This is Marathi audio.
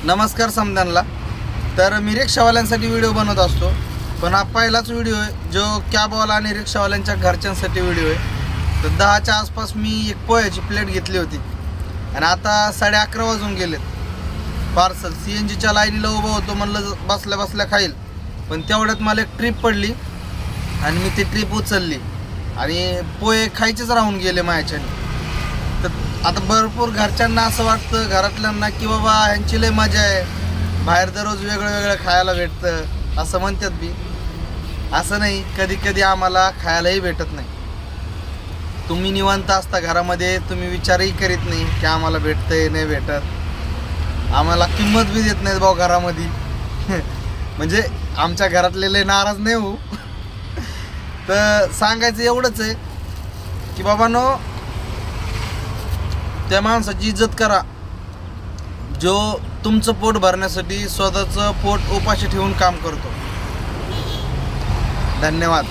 नमस्कार समद्यांना. तर मी रिक्षावाल्यांसाठी व्हिडिओ बनवत असतो, पण हा पहिलाच व्हिडिओ आहे जो कॅबवाला आणि रिक्षावाल्यांच्या घरच्यांसाठी व्हिडिओ आहे. तर 10च्या आसपास मी एक पोह्याची प्लेट घेतली होती आणि आता 11:30 वाजून गेलेत. पार्सल CNGच्या लाईनीला उभं होतो, म्हणलं बसल्या बसल्या खाईल, पण तेवढ्यात मला एक ट्रिप पडली आणि मी ती ट्रिप उचलली आणि पोहे खायचेच राहून गेले माझ्याच्याने. तर आता भरपूर घरच्यांना असं वाटतं, घरातल्यांना, की बाबा ह्यांची लय मजा आहे, बाहेर दररोज वेगळं वेगळं खायला भेटतं असं म्हणतात बी. असं नाही, कधी कधी आम्हाला खायलाही भेटत नाही. तुम्ही निवांत असता घरामध्ये, तुम्ही विचारही करीत नाही की आम्हाला भेटतंय नाही भेटत. आम्हाला किंमत बी देत नाहीत भाऊ घरामध्ये. म्हणजे आमच्या घरातले लय नाराज नाही हो. तर सांगायचं एवढंच आहे की बाबांनो, त्या माणसाची इज्जत करा जो तुमचं पोट भरण्यासाठी स्वतःचं पोट उपाशी ठेवून काम करतो. धन्यवाद.